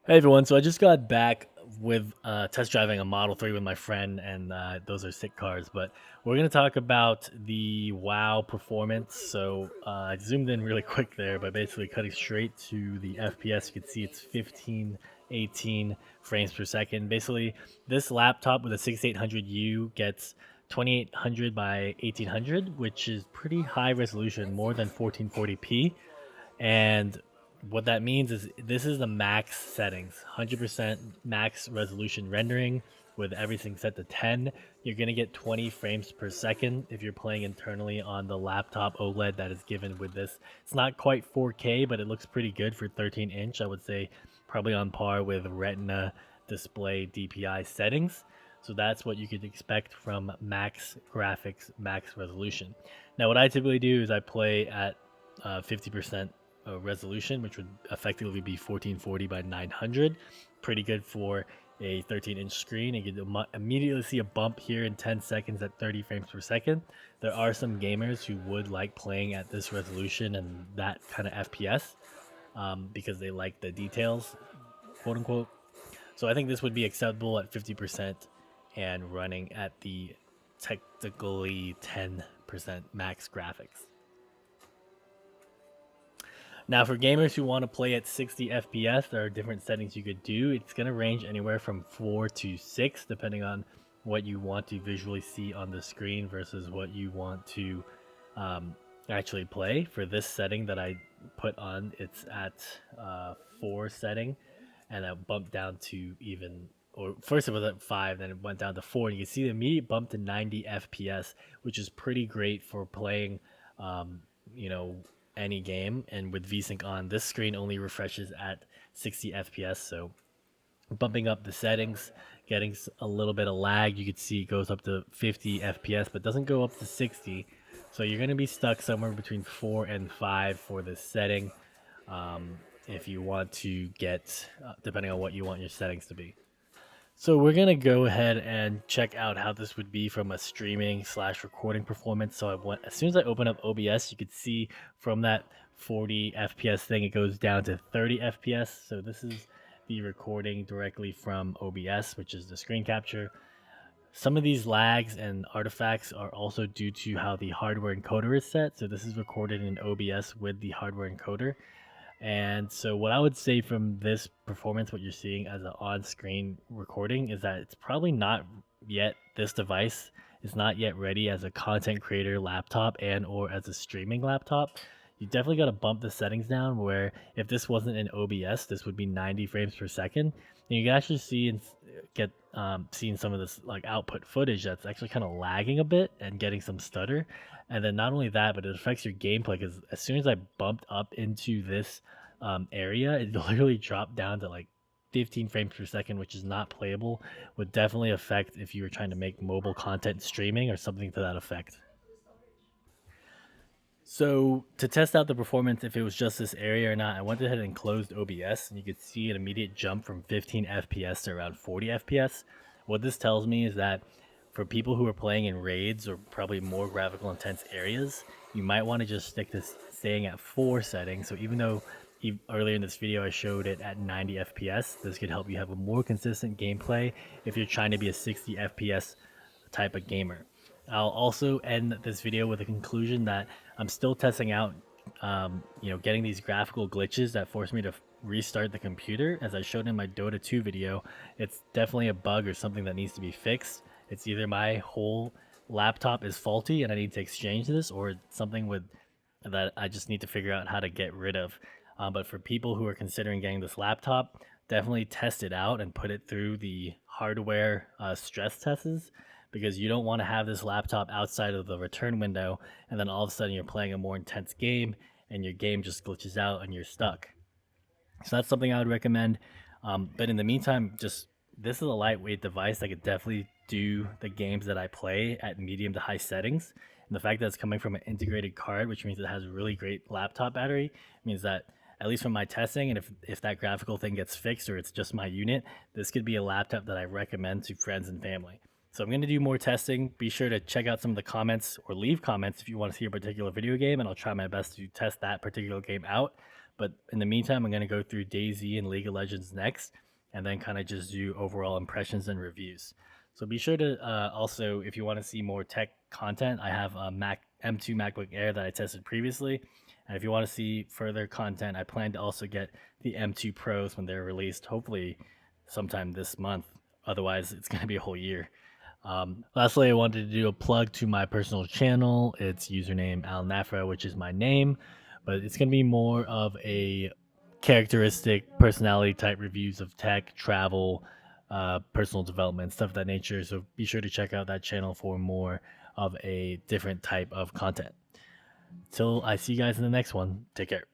Hey everyone, so I just got back with test driving a Model 3 with my friend, and those are sick cars. But we're going to talk about the WoW performance. So I zoomed in really quick there, but basically cutting straight to the FPS, you can see it's 1518 frames per second. Basically, this laptop with a 6800U gets 2800 by 1800, which is pretty high resolution, more than 1440p. And what that means is this is the max settings, 100% max resolution rendering with everything set to 10. You're going to get 20 frames per second if you're playing internally on the laptop OLED that is given with this. It's not quite 4K, but it looks pretty good for 13-inch. I would say probably on par with Retina display DPI settings. So that's what you could expect from max graphics, max resolution. Now, what I typically do is I play at 50% resolution, which would effectively be 1440 by 900. Pretty good for a 13-inch screen. You can immediately see a bump here in 10 seconds at 30 frames per second. There are some gamers who would like playing at this resolution and that kind of FPS because they like the details, quote unquote. So I think this would be acceptable at 50% and running at the technically 10% max graphics. Now, for gamers who want to play at 60 FPS, there are different settings you could do. It's going to range anywhere from 4 to 6, depending on what you want to visually see on the screen versus what you want to actually play. For this setting that I put on, it's at 4 setting, and I bumped down to even, or first it was at 5, then it went down to 4, and you can see the immediate bump to 90 FPS, which is pretty great for playing, you know, any game. And with VSync on, this screen only refreshes at 60 FPS. So bumping up the settings, getting a little bit of lag, you could see it goes up to 50 FPS, but doesn't go up to 60. So you're going to be stuck somewhere between 4 and 5 for this setting if you want to get, depending on what you want your settings to be. So we're gonna go ahead and check out how this would be from a streaming slash recording performance. So as soon as I open up OBS, you could see from that 40 FPS thing, it goes down to 30 FPS. So this is the recording directly from OBS, which is the screen capture. Some of these lags and artifacts are also due to how the hardware encoder is set. So this is recorded in OBS with the hardware encoder. And so, what I would say from this performance, what you're seeing as an on screen recording, is that it's probably not yet, this device is not yet ready as a content creator laptop and or as a streaming laptop. You definitely got to bump the settings down where if this wasn't in OBS, this would be 90 frames per second. And you can actually see and get seeing some of this like output footage that's actually kind of lagging a bit and getting some stutter. And then not only that, but it affects your gameplay because as soon as I bumped up into this area, it literally dropped down to like 15 frames per second, which is not playable. Would definitely affect if you were trying to make mobile content streaming or something to that effect. So to test out the performance, if it was just this area or not, I went ahead and closed OBS, and you could see an immediate jump from 15 FPS to around 40 FPS. What this tells me is that for people who are playing in raids or probably more graphical intense areas, you might want to just stick to staying at 4 settings. So even though earlier in this video I showed it at 90 FPS, this could help you have a more consistent gameplay if you're trying to be a 60 FPS type of gamer. I'll also end this video with a conclusion that I'm still testing out, getting these graphical glitches that force me to restart the computer. As I showed in my Dota 2 video, it's definitely a bug or something that needs to be fixed. It's either my whole laptop is faulty and I need to exchange this, or something with that I just need to figure out how to get rid of. But for people who are considering getting this laptop, definitely test it out and put it through the hardware stress tests because you don't want to have this laptop outside of the return window and then all of a sudden you're playing a more intense game and your game just glitches out and you're stuck. So that's something I would recommend. But in the meantime, just this is a lightweight device that could definitely do the games that I play at medium to high settings. And the fact that it's coming from an integrated card, which means it has a really great laptop battery, means that at least from my testing, and if that graphical thing gets fixed or it's just my unit, this could be a laptop that I recommend to friends and family. So I'm going to do more testing. Be sure to check out some of the comments or leave comments if you want to see a particular video game, and I'll try my best to test that particular game out. But in the meantime, I'm going to go through DayZ and League of Legends next, and then kind of just do overall impressions and reviews. So be sure to also, if you want to see more tech content, I have a M2 MacBook Air that I tested previously. And if you want to see further content, I plan to also get the M2 Pros when they're released, hopefully sometime this month. Otherwise, it's going to be a whole year. Lastly, I wanted to do a plug to my personal channel. It's username Al Nafra, which is my name, but it's going to be more of a characteristic personality type reviews of tech, travel, personal development, stuff of that nature. So be sure to check out that channel for more of a different type of content. Till I see you guys in the next one. Take care.